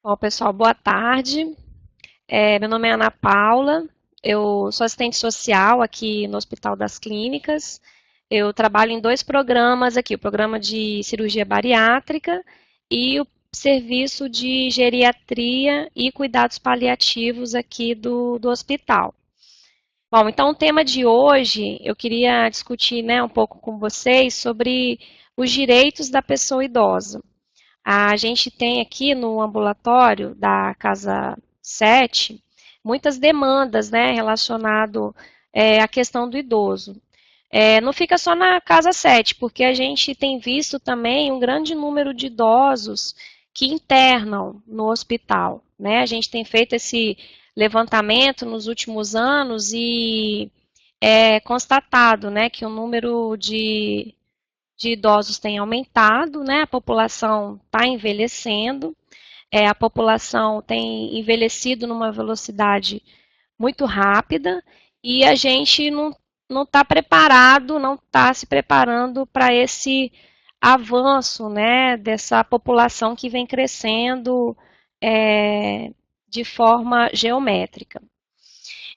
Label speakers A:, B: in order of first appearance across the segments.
A: Bom, pessoal, boa tarde. Meu nome é Ana Paula, eu sou assistente social aqui no Hospital das Clínicas. Eu trabalho em dois programas aqui, o programa de cirurgia bariátrica e o serviço de geriatria e cuidados paliativos aqui do hospital. Bom, então o tema de hoje eu queria discutir, né, um pouco com vocês sobre os direitos da pessoa idosa. A gente tem aqui no ambulatório da Casa 7 muitas demandas, né, relacionado à questão do idoso. Não fica só na Casa 7, porque a gente tem visto também um grande número de idosos que internam no hospital, né? A gente tem feito esse levantamento nos últimos anos e é constatado, né, que o número de idosos tem aumentado, né? A população está envelhecendo, a população tem envelhecido numa velocidade muito rápida e a gente não está preparado, não está se preparando para esse avanço, né, dessa população que vem crescendo de forma geométrica.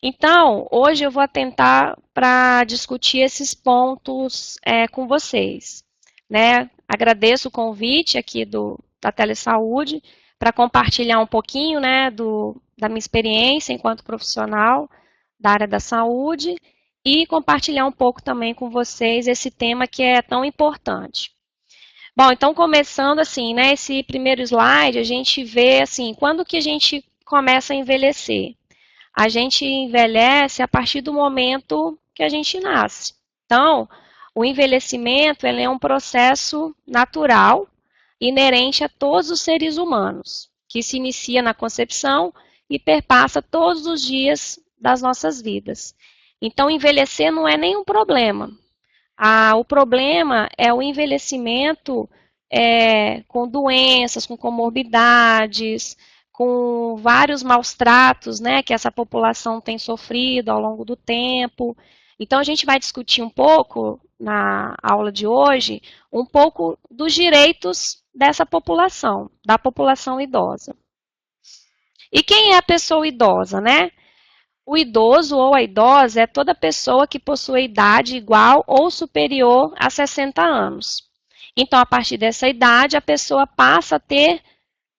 A: Então, hoje eu vou atentar para discutir esses pontos com vocês. Né? Agradeço o convite aqui da Telesaúde para compartilhar um pouquinho, né, da minha experiência enquanto profissional da área da saúde e compartilhar um pouco também com vocês esse tema que é tão importante. Bom, então começando assim, né, esse primeiro slide, a gente vê assim, quando que a gente começa a envelhecer? A gente envelhece a partir do momento que a gente nasce. Então, o envelhecimento ele é um processo natural, inerente a todos os seres humanos, que se inicia na concepção e perpassa todos os dias das nossas vidas. Então, envelhecer não é nenhum problema. O problema é o envelhecimento com doenças, com comorbidades, com vários maus tratos, né, que essa população tem sofrido ao longo do tempo. Então, a gente vai discutir um pouco, na aula de hoje, um pouco dos direitos dessa população, da população idosa. E quem é a pessoa idosa, né? O idoso ou a idosa é toda pessoa que possui idade igual ou superior a 60 anos. Então, a partir dessa idade, a pessoa passa a ter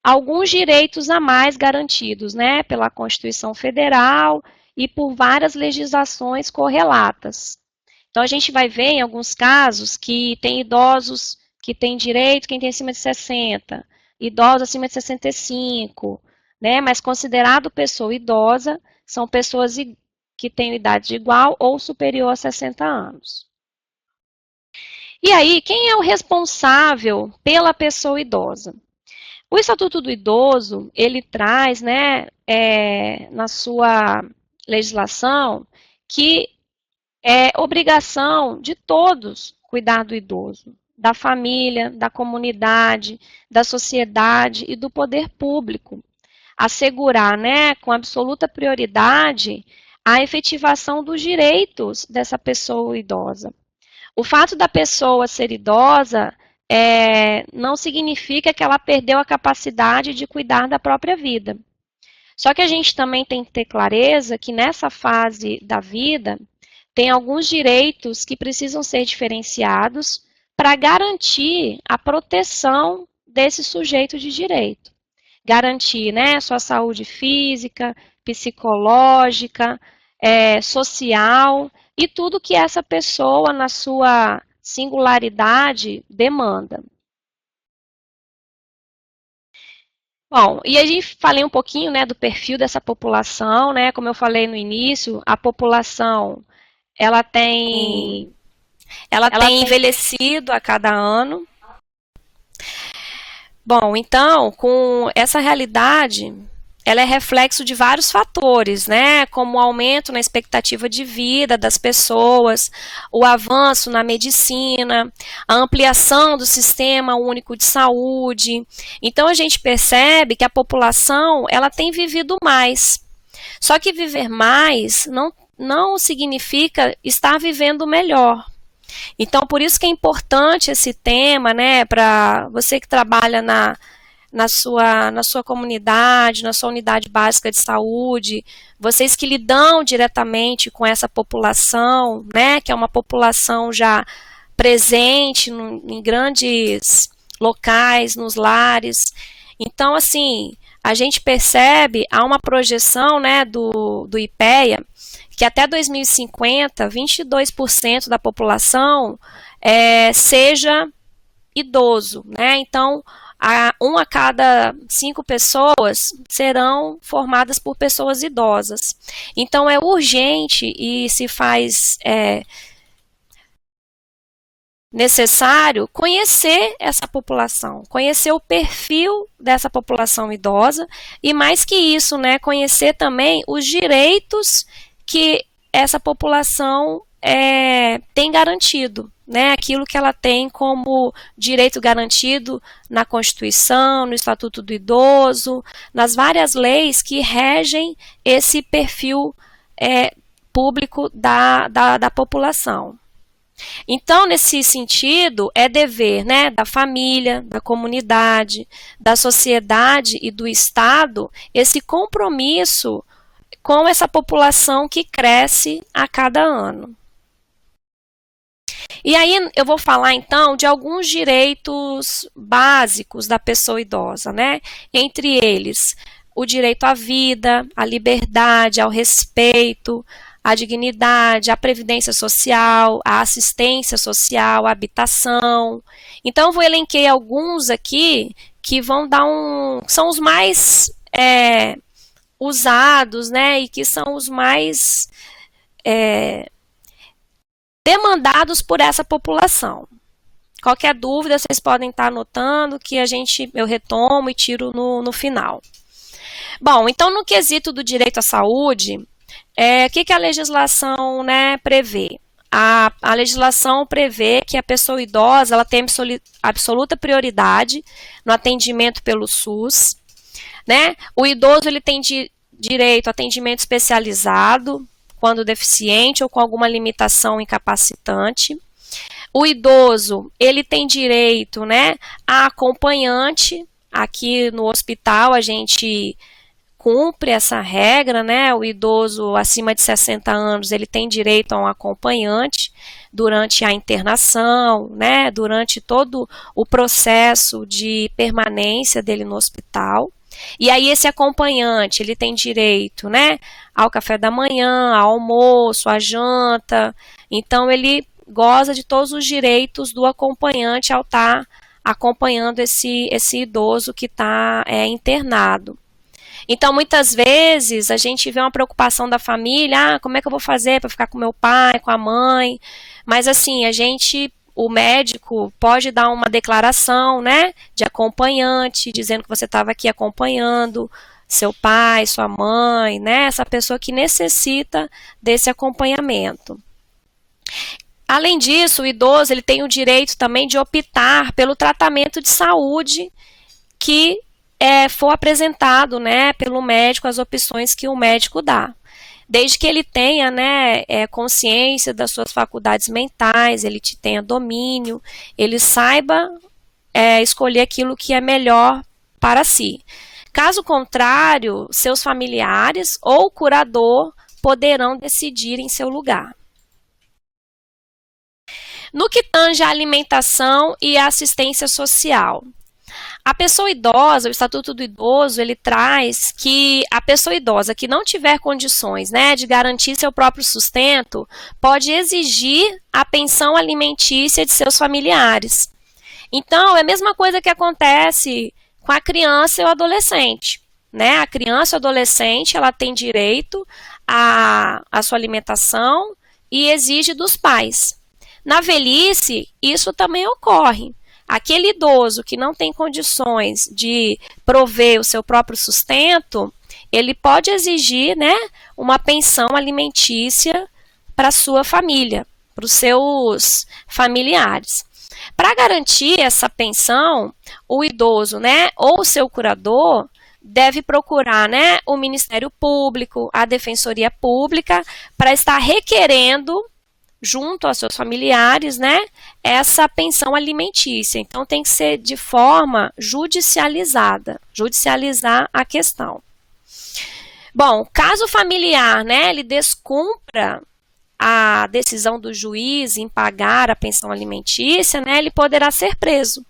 A: alguns direitos a mais garantidos, né, pela Constituição Federal e por várias legislações correlatas. Então, a gente vai ver em alguns casos que tem idosos que têm direito, quem tem acima de 60, idosos acima de 65, né, mas considerado pessoa idosa, são pessoas que têm idade igual ou superior a 60 anos. E aí, quem é o responsável pela pessoa idosa? O Estatuto do Idoso, ele traz, né, na sua legislação, que é obrigação de todos cuidar do idoso, da família, da comunidade, da sociedade e do poder público. Assegurar, né, com absoluta prioridade, a efetivação dos direitos dessa pessoa idosa. O fato da pessoa ser idosa não significa que ela perdeu a capacidade de cuidar da própria vida. Só que a gente também tem que ter clareza que nessa fase da vida tem alguns direitos que precisam ser diferenciados para garantir a proteção desse sujeito de direito. Garantir, né, sua saúde física, psicológica, social e tudo que essa pessoa, na sua singularidade, demanda. Bom, e a gente falei um pouquinho, né, do perfil dessa população, né, como eu falei no início, a população, ela tem, ela tem envelhecido a cada ano. Bom, então, com essa realidade, ela é reflexo de vários fatores, né? Como o aumento na expectativa de vida das pessoas, o avanço na medicina, a ampliação do sistema único de saúde. Então a gente percebe que a população ela tem vivido mais. Só que viver mais não significa estar vivendo melhor. Então, por isso que é importante esse tema, né, para você que trabalha na sua comunidade, na sua unidade básica de saúde, vocês que lidam diretamente com essa população, né, que é uma população já presente em grandes locais, nos lares. Então, assim, a gente percebe, há uma projeção, né, do IPEA, que até 2050, 22% da população seja idoso, né? Então, a cada 5 pessoas serão formadas por pessoas idosas. Então, é urgente e se faz necessário conhecer essa população, conhecer o perfil dessa população idosa e, mais que isso, né, conhecer também os direitos que essa população tem garantido, né, aquilo que ela tem como direito garantido na Constituição, no Estatuto do Idoso, nas várias leis que regem esse perfil público da população. Então, nesse sentido, é dever, né, da família, da comunidade, da sociedade e do Estado esse compromisso com essa população que cresce a cada ano. E aí eu vou falar então de alguns direitos básicos da pessoa idosa, né? Entre eles, o direito à vida, à liberdade, ao respeito, à dignidade, à previdência social, à assistência social, à habitação. Então, eu vou elenquei alguns aqui que vão dar são os mais usados, né, e que são os mais demandados por essa população. Qualquer dúvida, vocês podem estar anotando que eu retomo e tiro no final. Bom, então, no quesito do direito à saúde, o que a legislação, né, prevê? A legislação prevê que a pessoa idosa ela tem absoluta prioridade no atendimento pelo SUS, né? O idoso ele tem direito a atendimento especializado quando deficiente ou com alguma limitação incapacitante. O idoso ele tem direito, né, a acompanhante. Aqui no hospital a gente cumpre essa regra, né? O idoso acima de 60 anos, ele tem direito a um acompanhante durante a internação, né? Durante todo o processo de permanência dele no hospital. E aí esse acompanhante, ele tem direito, né, ao café da manhã, ao almoço, à janta. Então ele goza de todos os direitos do acompanhante ao estar acompanhando esse idoso que está internado. Então, muitas vezes, a gente vê uma preocupação da família, como é que eu vou fazer para ficar com meu pai, com a mãe? Mas, assim, o médico pode dar uma declaração, né, de acompanhante, dizendo que você estava aqui acompanhando seu pai, sua mãe, né, essa pessoa que necessita desse acompanhamento. Além disso, o idoso ele tem o direito também de optar pelo tratamento de saúde que for apresentado, né, pelo médico, as opções que o médico dá. Desde que ele tenha, né, consciência das suas faculdades mentais, ele tenha domínio, ele saiba escolher aquilo que é melhor para si. Caso contrário, seus familiares ou o curador poderão decidir em seu lugar. No que tange à alimentação e à assistência social, a pessoa idosa, o Estatuto do Idoso, ele traz que a pessoa idosa que não tiver condições, né, de garantir seu próprio sustento, pode exigir a pensão alimentícia de seus familiares. Então, é a mesma coisa que acontece com a criança e o adolescente, né? A criança e o adolescente, ela tem direito à sua alimentação e exige dos pais. Na velhice, isso também ocorre. Aquele idoso que não tem condições de prover o seu próprio sustento, ele pode exigir, né, uma pensão alimentícia para a sua família, para os seus familiares. Para garantir essa pensão, o idoso, né, ou o seu curador deve procurar, né, o Ministério Público, a Defensoria Pública, para estar requerendo junto aos seus familiares, né, essa pensão alimentícia. Então, tem que ser de forma judicializada, judicializar a questão. Bom, caso o familiar, né, ele descumpra a decisão do juiz em pagar a pensão alimentícia, né, ele poderá ser preso.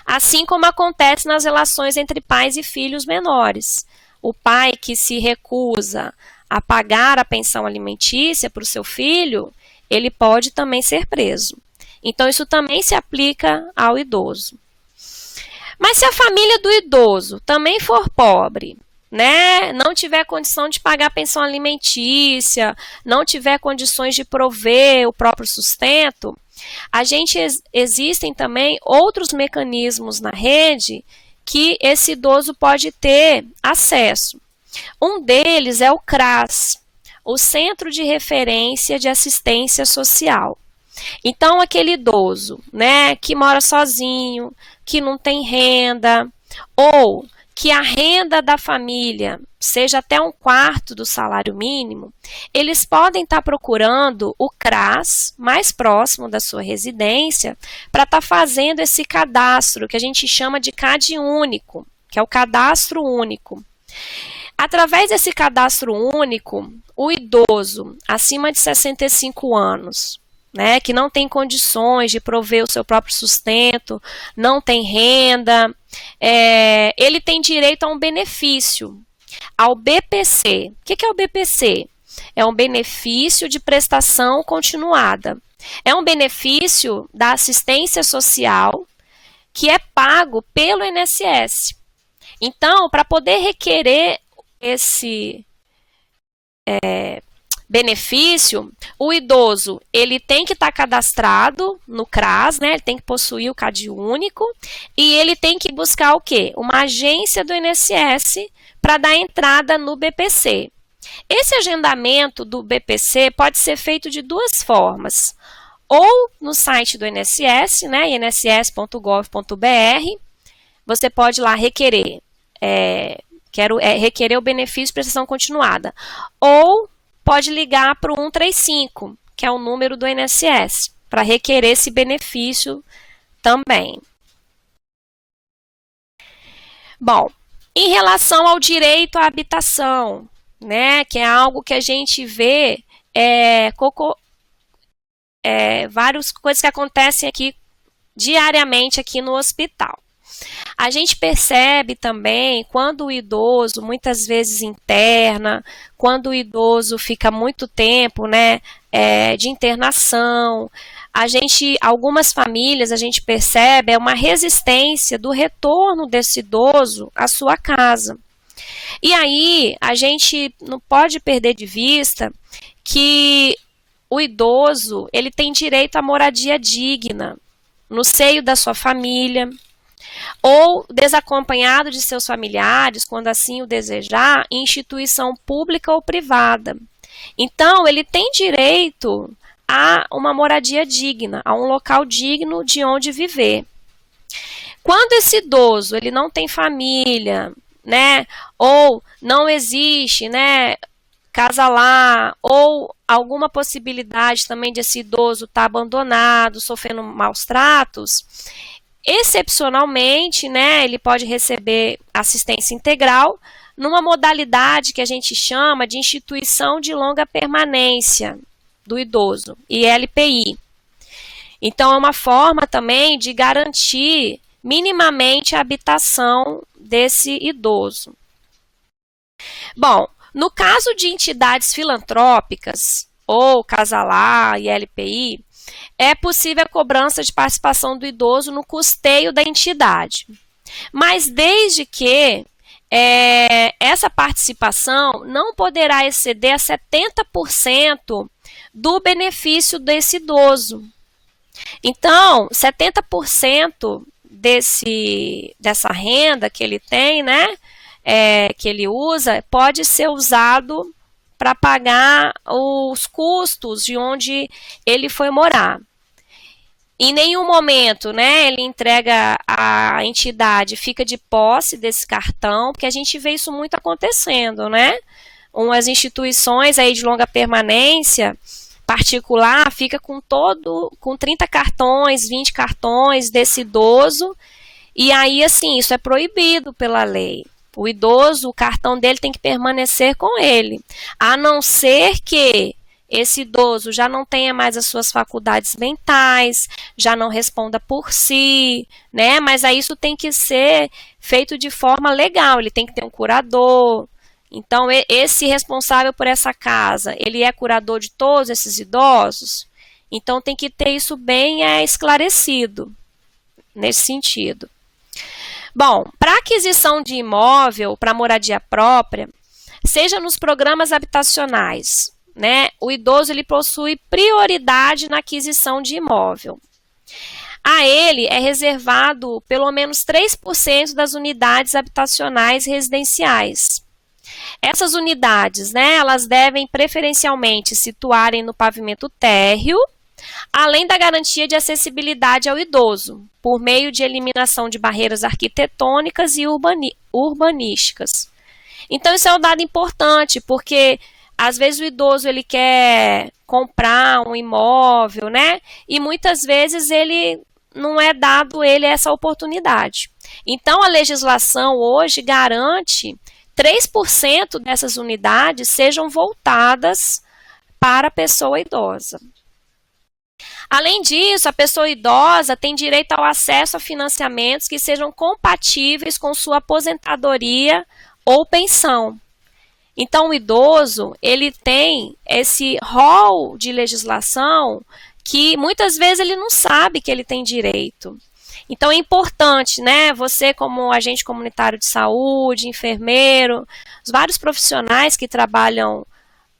A: Assim como acontece nas relações entre pais e filhos menores. O pai que se recusa a pagar a pensão alimentícia para o seu filho, ele pode também ser preso. Então, isso também se aplica ao idoso. Mas se a família do idoso também for pobre, né, não tiver condição de pagar a pensão alimentícia, não tiver condições de prover o próprio sustento, existem também outros mecanismos na rede que esse idoso pode ter acesso. Um deles é o CRAS, o Centro de Referência de Assistência Social. Então, aquele idoso, né, que mora sozinho, que não tem renda, ou que a renda da família seja até 1/4 do salário mínimo, eles podem estar procurando o CRAS mais próximo da sua residência para estar fazendo esse cadastro, que a gente chama de CadÚnico, que é o cadastro único. Através desse cadastro único, o idoso acima de 65 anos, né, que não tem condições de prover o seu próprio sustento, não tem renda, ele tem direito a um benefício, ao BPC. O que é o BPC? É um benefício de prestação continuada. É um benefício da assistência social que é pago pelo INSS. Então, para poder requerer esse benefício, o idoso ele tem que estar cadastrado no CRAS, né? Ele tem que possuir o CadÚnico e ele tem que buscar o quê? Uma agência do INSS para dar entrada no BPC. Esse agendamento do BPC pode ser feito de duas formas. Ou no site do INSS, né? inss.gov.br, você pode lá requerer, requerer o benefício de prestação continuada. Ou pode ligar para o 135, que é o número do INSS, para requerer esse benefício também. Bom, em relação ao direito à habitação, né, que é algo que a gente vê, várias coisas que acontecem aqui diariamente aqui no hospital. A gente percebe também quando o idoso muitas vezes interna, quando o idoso fica muito tempo, né, de internação, algumas famílias a gente percebe uma resistência do retorno desse idoso à sua casa. E aí a gente não pode perder de vista que o idoso ele tem direito à moradia digna no seio da sua família, ou desacompanhado de seus familiares, quando assim o desejar, em instituição pública ou privada. Então, ele tem direito a uma moradia digna, a um local digno de onde viver. Quando esse idoso ele não tem família, né, ou não existe, né, casa lá, ou alguma possibilidade também de esse idoso estar abandonado, sofrendo maus tratos, excepcionalmente, né, ele pode receber assistência integral numa modalidade que a gente chama de instituição de longa permanência do idoso, ILPI. Então, é uma forma também de garantir minimamente a habitação desse idoso. Bom, no caso de entidades filantrópicas, ou Casalar, ILPI, é possível a cobrança de participação do idoso no custeio da entidade. Mas desde que essa participação não poderá exceder a 70% do benefício desse idoso. Então, 70% dessa renda que ele tem, né, que ele usa, pode ser usado para pagar os custos de onde ele foi morar. Em nenhum momento, né, ele entrega a entidade, fica de posse desse cartão, porque a gente vê isso muito acontecendo, né? Umas instituições aí de longa permanência particular fica com 30 cartões, 20 cartões desse idoso, e aí, assim, isso é proibido pela lei. O idoso, o cartão dele tem que permanecer com ele, a não ser que esse idoso já não tenha mais as suas faculdades mentais, já não responda por si, né? Mas aí isso tem que ser feito de forma legal, ele tem que ter um curador. Então, esse responsável por essa casa, ele é curador de todos esses idosos? Então, tem que ter isso bem esclarecido, nesse sentido. Bom, para aquisição de imóvel, para moradia própria, seja nos programas habitacionais, né, o idoso ele possui prioridade na aquisição de imóvel. A ele é reservado pelo menos 3% das unidades habitacionais residenciais. Essas unidades, né, elas devem preferencialmente situarem no pavimento térreo, além da garantia de acessibilidade ao idoso, por meio de eliminação de barreiras arquitetônicas e urbanísticas. Então, isso é um dado importante, porque às vezes o idoso ele quer comprar um imóvel, né? E muitas vezes ele não é dado ele essa oportunidade. Então, a legislação hoje garante 3% dessas unidades sejam voltadas para a pessoa idosa. Além disso, a pessoa idosa tem direito ao acesso a financiamentos que sejam compatíveis com sua aposentadoria ou pensão. Então, o idoso, ele tem esse rol de legislação que muitas vezes ele não sabe que ele tem direito. Então, é importante, né, você como agente comunitário de saúde, enfermeiro, os vários profissionais que trabalham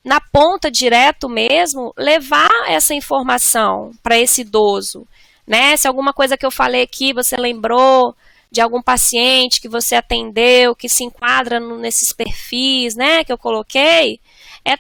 A: na ponta direto mesmo, levar essa informação para esse idoso, né? Se alguma coisa que eu falei aqui você lembrou de algum paciente que você atendeu, que se enquadra nesses perfis, né, que eu coloquei,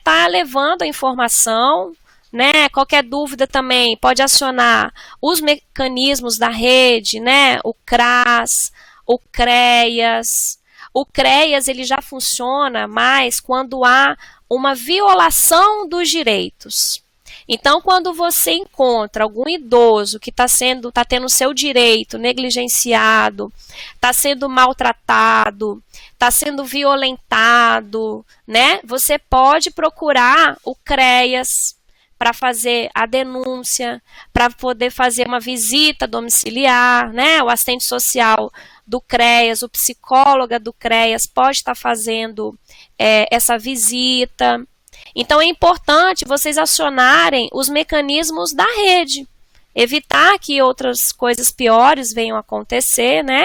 A: tá levando a informação, né? Qualquer dúvida também pode acionar os mecanismos da rede, né? O CRAS, o CREAS. O CREAS ele já funciona mais quando há uma violação dos direitos. Então, quando você encontra algum idoso que está tendo seu direito negligenciado, está sendo maltratado, está sendo violentado, né? Você pode procurar o CREAS para fazer a denúncia, para poder fazer uma visita domiciliar, né? O assistente social do CREAS, o psicólogo do CREAS pode estar fazendo essa visita. Então, é importante vocês acionarem os mecanismos da rede, evitar que outras coisas piores venham a acontecer, né?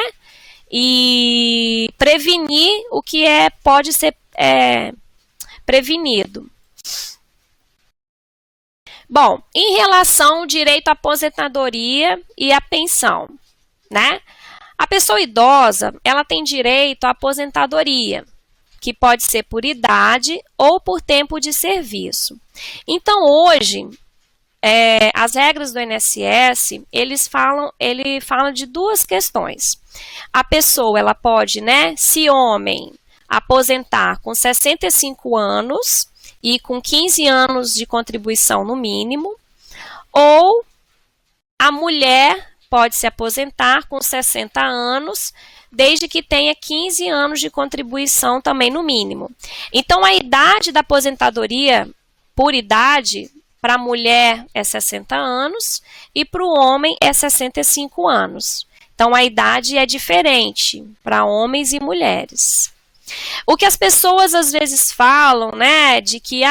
A: E prevenir o que pode ser prevenido. Bom, em relação ao direito à aposentadoria e à pensão, né? A pessoa idosa, ela tem direito à aposentadoria, que pode ser por idade ou por tempo de serviço. Então, hoje, as regras do INSS, ele fala de duas questões. A pessoa, ela pode, né, se homem, aposentar com 65 anos e com 15 anos de contribuição no mínimo, ou a mulher pode se aposentar com 60 anos, desde que tenha 15 anos de contribuição também no mínimo. Então, a idade da aposentadoria por idade, para a mulher é 60 anos e para o homem é 65 anos. Então, a idade é diferente para homens e mulheres. O que as pessoas às vezes falam, né, de que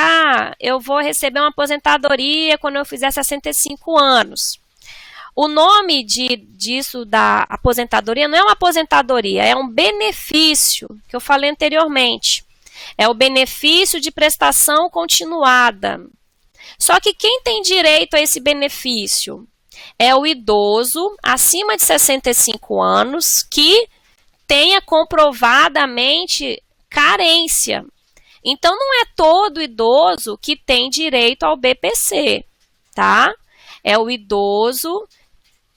A: eu vou receber uma aposentadoria quando eu fizer 65 anos. O nome disso da aposentadoria não é uma aposentadoria, é um benefício, que eu falei anteriormente. É o benefício de prestação continuada. Só que quem tem direito a esse benefício? É o idoso acima de 65 anos que tenha comprovadamente carência. Então, não é todo idoso que tem direito ao BPC, tá? É o idoso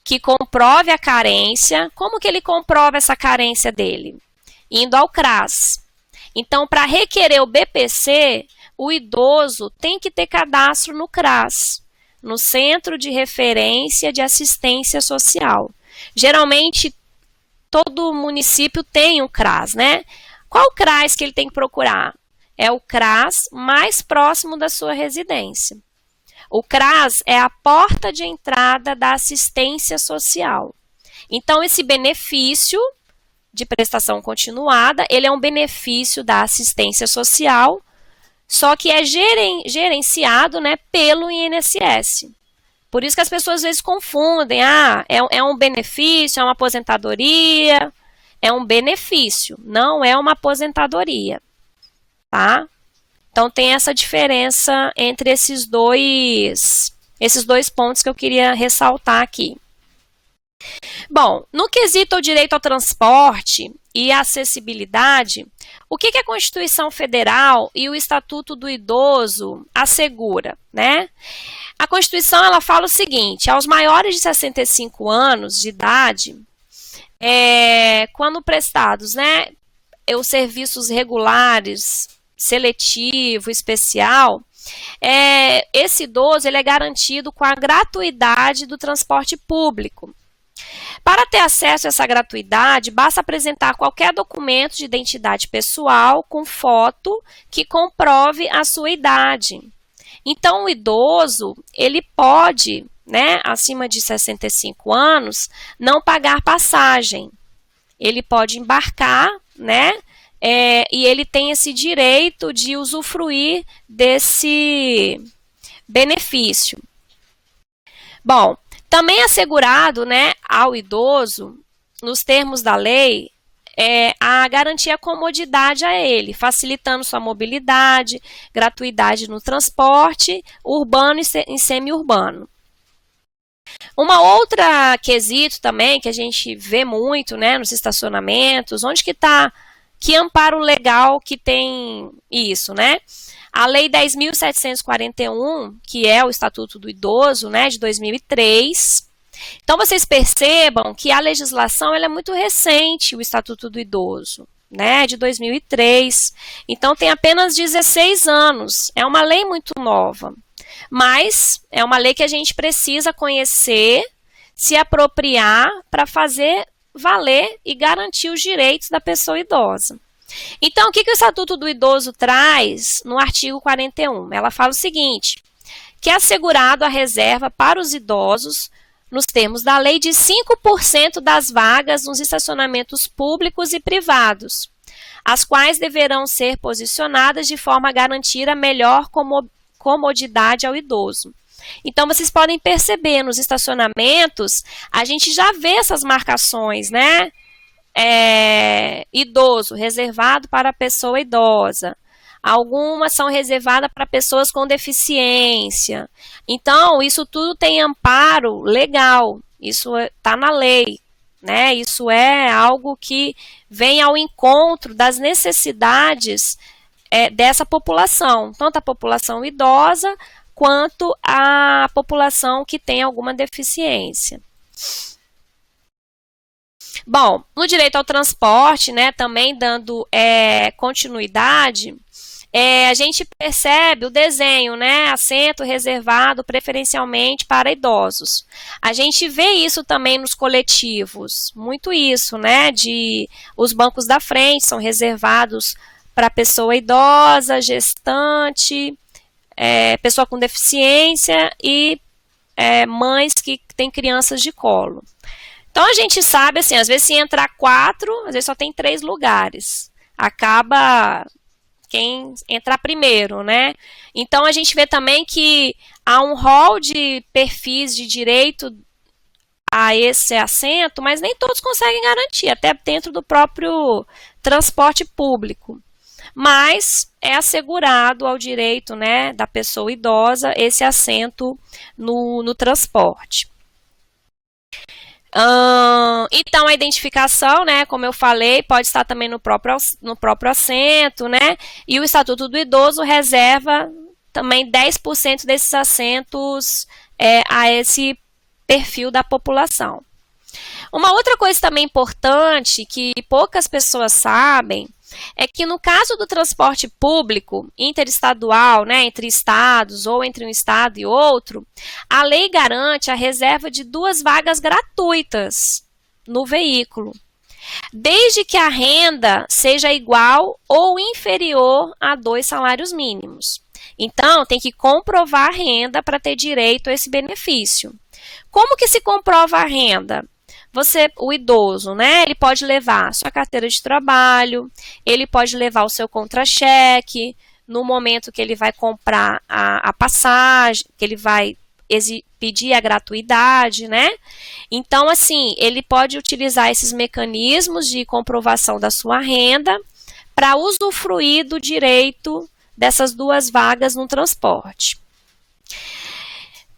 A: que comprove a carência. Como que ele comprova essa carência dele? Indo ao CRAS. Então, para requerer o BPC, o idoso tem que ter cadastro no CRAS, no Centro de Referência de Assistência Social. Geralmente, todo município tem um CRAS, né? Qual CRAS que ele tem que procurar? É o CRAS mais próximo da sua residência. O CRAS é a porta de entrada da assistência social. Então, esse benefício de prestação continuada, ele é um benefício da assistência social, só que é gerenciado, né, pelo INSS. Por isso que as pessoas às vezes confundem, é um benefício, é uma aposentadoria, é um benefício, não é uma aposentadoria, tá? Então tem essa diferença entre esses dois pontos que eu queria ressaltar aqui. Bom, no quesito ao direito ao transporte e acessibilidade, o que a Constituição Federal e o Estatuto do Idoso assegura, né? A Constituição, ela fala o seguinte: aos maiores de 65 anos de idade, quando prestados, né, os serviços regulares, seletivo, especial, esse idoso ele é garantido com a gratuidade do transporte público. Para ter acesso a essa gratuidade, basta apresentar qualquer documento de identidade pessoal com foto que comprove a sua idade. Então, o idoso, ele pode, né, acima de 65 anos, não pagar passagem. Ele pode embarcar, né, e ele tem esse direito de usufruir desse benefício. Bom, também é assegurado, né, ao idoso, nos termos da lei, a garantia comodidade a ele, facilitando sua mobilidade, gratuidade no transporte urbano e semi-urbano. Uma outra quesito também que a gente vê muito, né, nos estacionamentos, onde que está, que amparo legal que tem isso, né? A Lei 10.741, que é o Estatuto do Idoso, né, de 2003. Então, vocês percebam que a legislação ela é muito recente, o Estatuto do Idoso, né, de 2003. Então, tem apenas 16 anos. É uma lei muito nova. Mas é uma lei que a gente precisa conhecer, se apropriar para fazer valer e garantir os direitos da pessoa idosa. Então, o que o Estatuto do Idoso traz no artigo 41? Ela fala o seguinte, que é assegurado a reserva para os idosos, nos termos da lei, de 5% das vagas nos estacionamentos públicos e privados, as quais deverão ser posicionadas de forma a garantir a melhor comodidade ao idoso. Então, vocês podem perceber, nos estacionamentos, a gente já vê essas marcações, né? Idoso, reservado para a pessoa idosa. Algumas são reservadas para pessoas com deficiência. Então, isso tudo tem amparo legal. Isso está na lei, né? Isso é algo que vem ao encontro das necessidades dessa população, tanto a população idosa quanto a população que tem alguma deficiência. Bom, no direito ao transporte, né, também dando continuidade, a gente percebe o desenho, né, assento reservado preferencialmente para idosos. A gente vê isso também nos coletivos, muito isso, né, os bancos da frente são reservados para pessoa idosa, gestante, pessoa com deficiência e mães que têm crianças de colo. Então, a gente sabe, assim, às vezes se entrar 4, às vezes só tem 3 lugares. Acaba quem entrar primeiro, né? Então, a gente vê também que há um rol de perfis de direito a esse assento, mas nem todos conseguem garantir, até dentro do próprio transporte público. Mas é assegurado ao direito, né, da pessoa idosa esse assento no transporte. Então, a identificação, né, como eu falei, pode estar também no próprio assento, né, e o Estatuto do Idoso reserva também 10% desses assentos a esse perfil da população. Uma outra coisa também importante, que poucas pessoas sabem, é que no caso do transporte público interestadual, né, entre estados ou entre um estado e outro, a lei garante a reserva de 2 vagas gratuitas no veículo, desde que a renda seja igual ou inferior a 2 salários mínimos. Então, tem que comprovar a renda para ter direito a esse benefício. Como que se comprova a renda? O idoso, né, ele pode levar sua carteira de trabalho, ele pode levar o seu contra-cheque, no momento que ele vai comprar a passagem, que ele vai pedir a gratuidade, né? Então, assim, ele pode utilizar esses mecanismos de comprovação da sua renda para usufruir do direito dessas 2 vagas no transporte.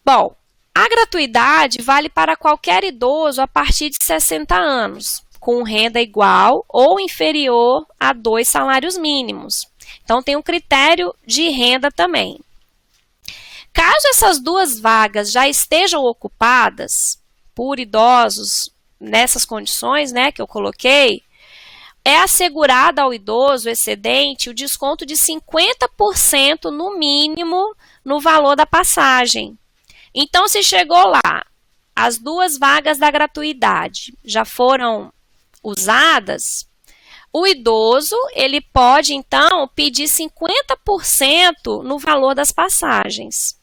A: Bom, a gratuidade vale para qualquer idoso a partir de 60 anos, com renda igual ou inferior a 2 salários mínimos. Então, tem um critério de renda também. Caso essas 2 vagas já estejam ocupadas por idosos nessas condições, né, que eu coloquei, é assegurado ao idoso excedente o desconto de 50% no mínimo no valor da passagem. Então, se chegou lá, as 2 vagas da gratuidade já foram usadas, o idoso ele pode, então, pedir 50% no valor das passagens.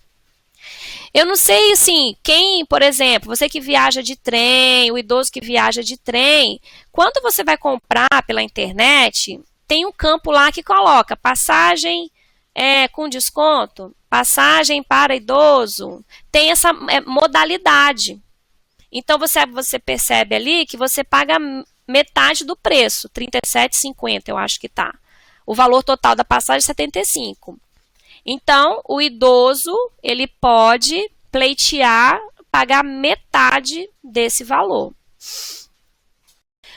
A: Eu não sei, assim, quem, por exemplo, você que viaja de trem, o idoso que viaja de trem, quando você vai comprar pela internet, tem um campo lá que coloca passagem com desconto, passagem para idoso, tem essa modalidade. Então, você percebe ali que você paga metade do preço, R$ 37,50, eu acho que tá. O valor total da passagem é R$ 75. Então, o idoso, ele pode pleitear, pagar metade desse valor.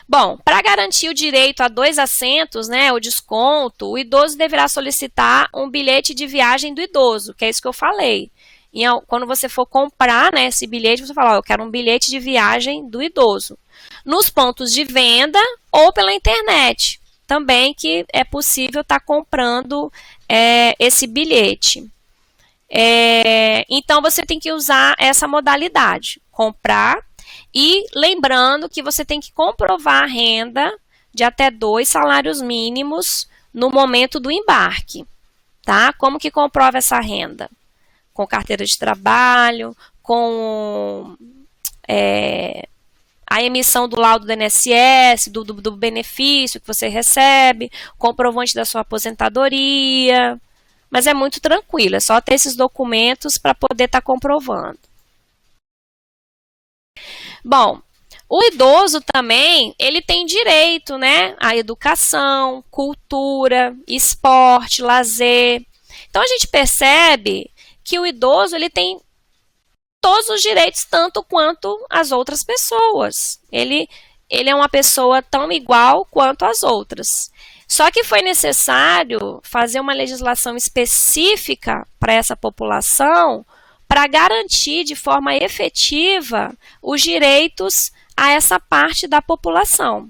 A: Bom, para garantir o direito a 2 assentos, né, o desconto, o idoso deverá solicitar um bilhete de viagem do idoso, que é isso que eu falei. E quando você for comprar, né, esse bilhete, você fala, eu quero um bilhete de viagem do idoso. Nos pontos de venda ou pela internet, também que é possível estar comprando esse bilhete. Então, você tem que usar essa modalidade, comprar, e lembrando que você tem que comprovar a renda de até 2 salários mínimos no momento do embarque, tá? Como que comprova essa renda? Com carteira de trabalho, com a emissão do laudo do INSS, do benefício que você recebe, comprovante da sua aposentadoria, mas é muito tranquilo, é só ter esses documentos para poder estar comprovando. Bom, o idoso também, ele tem direito, né, à educação, cultura, esporte, lazer. Então, a gente percebe que o idoso, ele tem todos os direitos, tanto quanto as outras pessoas. Ele é uma pessoa tão igual quanto as outras. Só que foi necessário fazer uma legislação específica para essa população para garantir de forma efetiva os direitos a essa parte da população,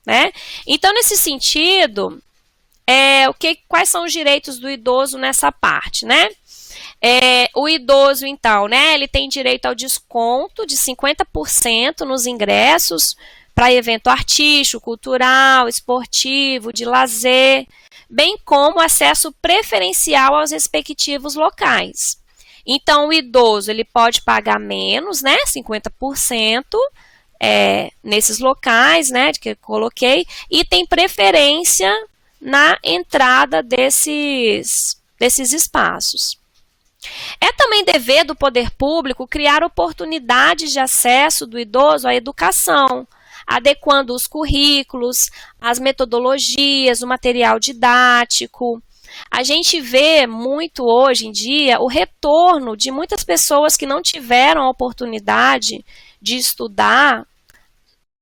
A: né? Então, nesse sentido, quais são os direitos do idoso nessa parte, né? O idoso, então, né, ele tem direito ao desconto de 50% nos ingressos para evento artístico, cultural, esportivo, de lazer, bem como acesso preferencial aos respectivos locais. Então, o idoso, ele pode pagar menos, né, 50%, nesses locais, né, que eu coloquei, e tem preferência na entrada desses espaços. É também dever do poder público criar oportunidades de acesso do idoso à educação, adequando os currículos, as metodologias, o material didático. A gente vê muito hoje em dia o retorno de muitas pessoas que não tiveram a oportunidade de estudar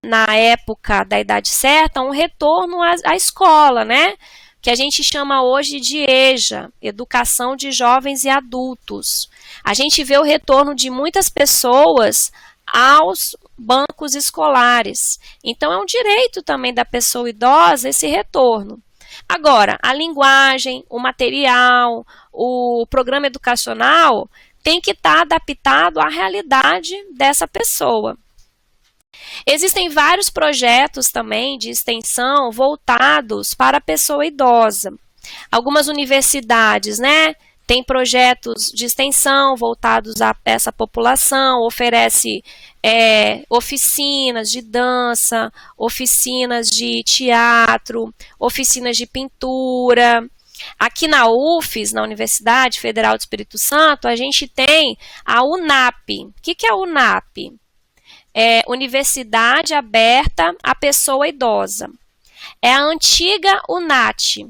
A: na época da idade certa, um retorno à escola, né? Que a gente chama hoje de EJA, Educação de Jovens e Adultos. A gente vê o retorno de muitas pessoas aos bancos escolares. Então, é um direito também da pessoa idosa esse retorno. Agora, a linguagem, o material, o programa educacional tem que estar adaptado à realidade dessa pessoa. Existem vários projetos também de extensão voltados para a pessoa idosa. Algumas universidades, né, têm projetos de extensão voltados a essa população, oferece oficinas de dança, oficinas de teatro, oficinas de pintura. Aqui na UFES, na Universidade Federal do Espírito Santo, a gente tem a UNAP. O que é a UNAP? É Universidade Aberta à Pessoa Idosa. É a antiga UNAT,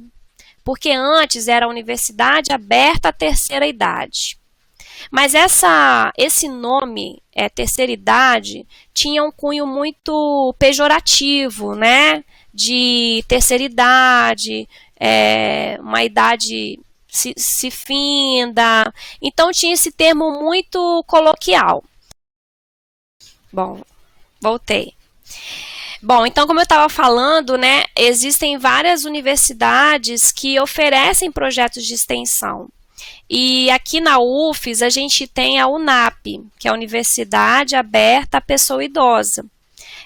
A: porque antes era a Universidade Aberta à Terceira Idade. Mas esse nome, terceira idade, tinha um cunho muito pejorativo, né? De terceira idade, uma idade se finda. Então tinha esse termo muito coloquial. Bom, voltei. Bom, então, como eu estava falando, né, existem várias universidades que oferecem projetos de extensão. E aqui na UFES a gente tem a UNAP, que é a Universidade Aberta à Pessoa Idosa.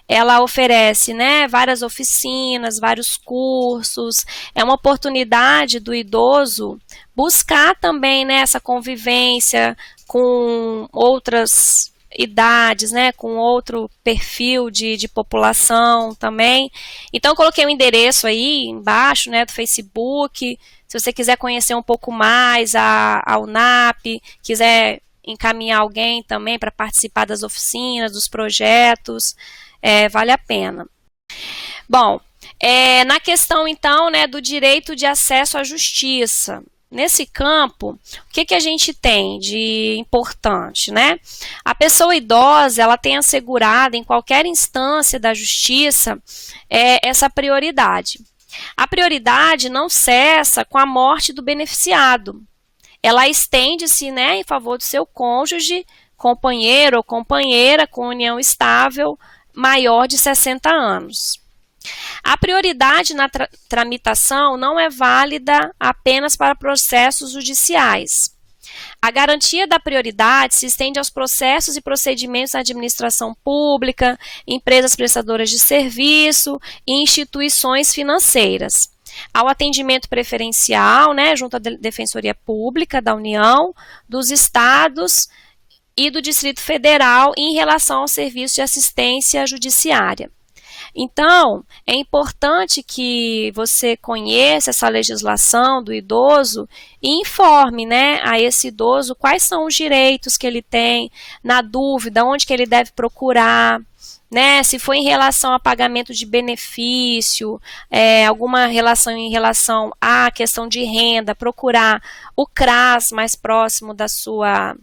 A: Ela oferece, né, várias oficinas, vários cursos. É uma oportunidade do idoso buscar também, né, essa convivência com outras idades, né, com outro perfil de população também. Então, eu coloquei o endereço aí embaixo, né, do Facebook. Se você quiser conhecer um pouco mais a UNAP, quiser encaminhar alguém também para participar das oficinas, dos projetos, vale a pena. Bom, na questão então, né, do direito de acesso à justiça. Nesse campo, o que a gente tem de importante, né? A pessoa idosa, ela tem assegurada em qualquer instância da justiça essa prioridade. A prioridade não cessa com a morte do beneficiado. Ela estende-se, né, em favor do seu cônjuge, companheiro ou companheira com união estável maior de 60 anos. A prioridade na tramitação não é válida apenas para processos judiciais. A garantia da prioridade se estende aos processos e procedimentos na administração pública, empresas prestadoras de serviço e instituições financeiras. Ao atendimento preferencial, né, junto à Defensoria Pública da União, dos Estados e do Distrito Federal em relação ao serviço de assistência judiciária. Então, é importante que você conheça essa legislação do idoso e informe, né, a esse idoso quais são os direitos que ele tem, na dúvida, onde que ele deve procurar, né, se for em relação a pagamento de benefício, alguma relação em relação à questão de renda, procurar o CRAS mais próximo da sua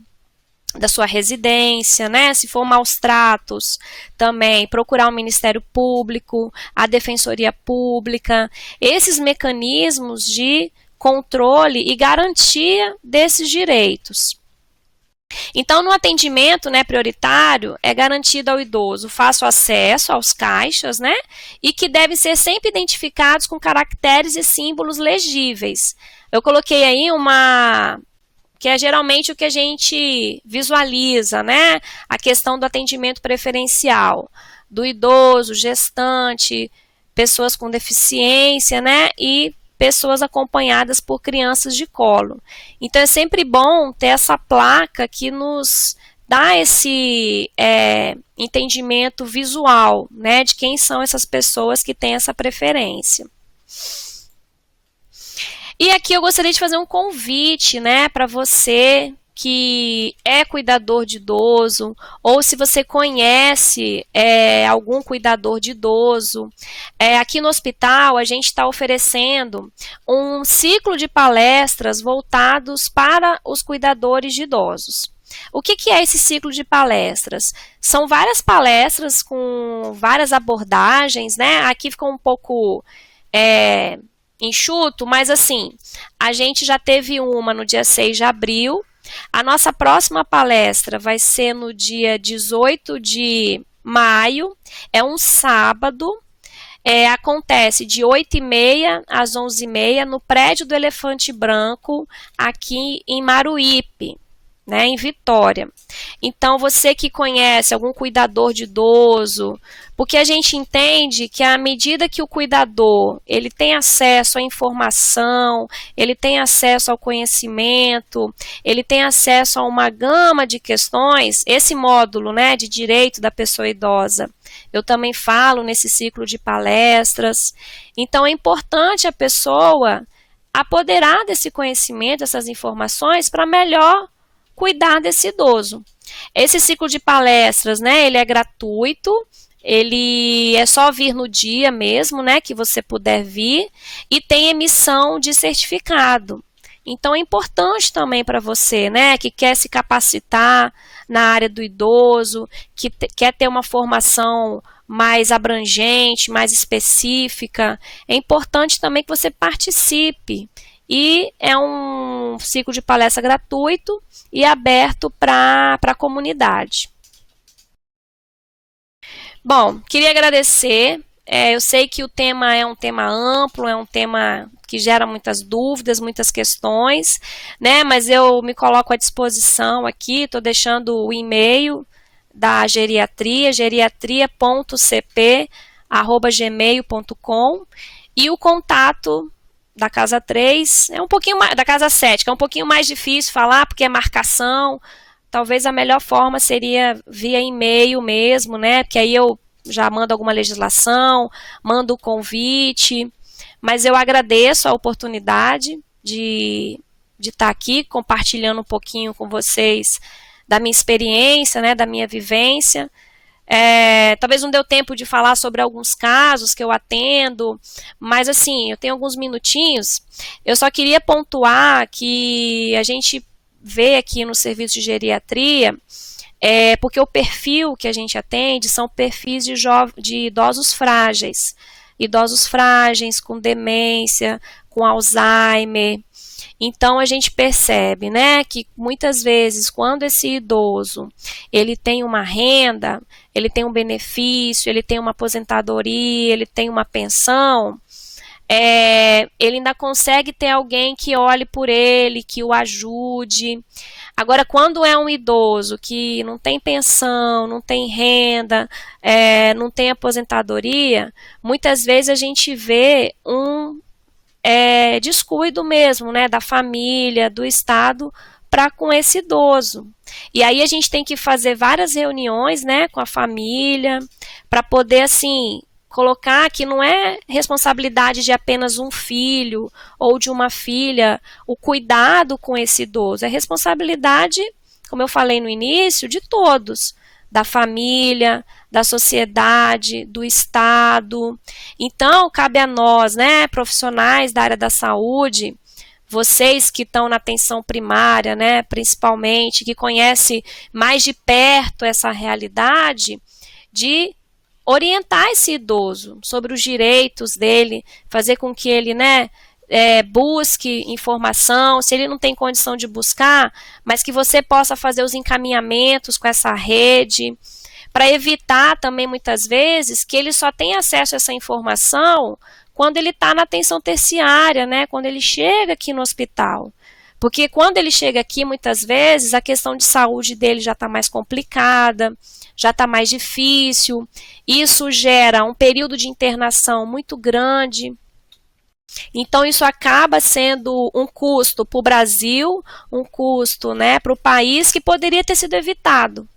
A: residência, né? Se for maus tratos, também procurar o Ministério Público, a Defensoria Pública, esses mecanismos de controle e garantia desses direitos. Então, no atendimento, né, prioritário, é garantido ao idoso fácil acesso aos caixas, né, e que devem ser sempre identificados com caracteres e símbolos legíveis. Eu coloquei aí que é geralmente o que a gente visualiza, né? A questão do atendimento preferencial, do idoso, gestante, pessoas com deficiência, né? E pessoas acompanhadas por crianças de colo. Então, é sempre bom ter essa placa que nos dá esse entendimento visual, né? De quem são essas pessoas que têm essa preferência. E aqui eu gostaria de fazer um convite, né, para você que é cuidador de idoso, ou se você conhece algum cuidador de idoso. Aqui no hospital a gente está oferecendo um ciclo de palestras voltados para os cuidadores de idosos. O que é esse ciclo de palestras? São várias palestras com várias abordagens, né? Aqui ficou um pouco enxuto, mas assim, a gente já teve uma no dia 6 de abril, A nossa próxima palestra vai ser no dia 18 de maio, é um sábado, acontece de 8h30 às 11h30 no prédio do Elefante Branco, aqui em Maruípe, né, em Vitória. Então, você que conhece algum cuidador de idoso, porque a gente entende que à medida que o cuidador ele tem acesso à informação, ele tem acesso ao conhecimento, ele tem acesso a uma gama de questões, esse módulo, né, de direito da pessoa idosa, eu também falo nesse ciclo de palestras. Então, é importante a pessoa apoderar desse conhecimento, dessas informações, para melhor cuidar desse idoso. Esse ciclo de palestras, né, ele é gratuito, ele é só vir no dia mesmo, né, que você puder vir, e tem emissão de certificado. Então, é importante também para você, né, que quer se capacitar na área do idoso, que quer ter uma formação mais abrangente, mais específica, é importante também que você participe. E é um ciclo de palestra gratuito e aberto para a comunidade. Bom, queria agradecer. Eu sei que o tema é um tema amplo, é um tema que gera muitas dúvidas, muitas questões, né? Mas eu me coloco à disposição aqui, estou deixando o e-mail da geriatria, geriatria.cp@gmail.com, e o contato da casa 3, é um pouquinho mais, da casa 7, que é um pouquinho mais difícil falar, porque é marcação. Talvez a melhor forma seria via e-mail mesmo, né? Porque aí eu já mando alguma legislação, mando o convite, mas eu agradeço a oportunidade de estar aqui compartilhando um pouquinho com vocês da minha experiência, né, da minha vivência. Talvez não deu tempo de falar sobre alguns casos que eu atendo, mas assim, eu tenho alguns minutinhos. Eu só queria pontuar que a gente vê aqui no serviço de geriatria, porque o perfil que a gente atende são perfis de idosos frágeis com demência, com Alzheimer. Então, a gente percebe, né, que muitas vezes, quando esse idoso ele tem uma renda, ele tem um benefício, ele tem uma aposentadoria, ele tem uma pensão, ele ainda consegue ter alguém que olhe por ele, que o ajude. Agora, quando é um idoso que não tem pensão, não tem renda, não tem aposentadoria, muitas vezes a gente vê um descuido mesmo, né, da família, do Estado, para com esse idoso. E aí a gente tem que fazer várias reuniões, né, com a família, para poder, assim, colocar que não é responsabilidade de apenas um filho ou de uma filha o cuidado com esse idoso, é responsabilidade, como eu falei no início, de todos, da família, da sociedade, do Estado. Então, cabe a nós, né, profissionais da área da saúde, vocês que estão na atenção primária, né, principalmente, que conhecem mais de perto essa realidade, de orientar esse idoso sobre os direitos dele, fazer com que ele, né, busque informação, se ele não tem condição de buscar, mas que você possa fazer os encaminhamentos com essa rede, para evitar também muitas vezes que ele só tenha acesso a essa informação quando ele está na atenção terciária, né, quando ele chega aqui no hospital. Porque quando ele chega aqui, muitas vezes, a questão de saúde dele já está mais complicada, já está mais difícil, isso gera um período de internação muito grande. Então, isso acaba sendo um custo para o Brasil, um custo, né, para o país que poderia ter sido evitado.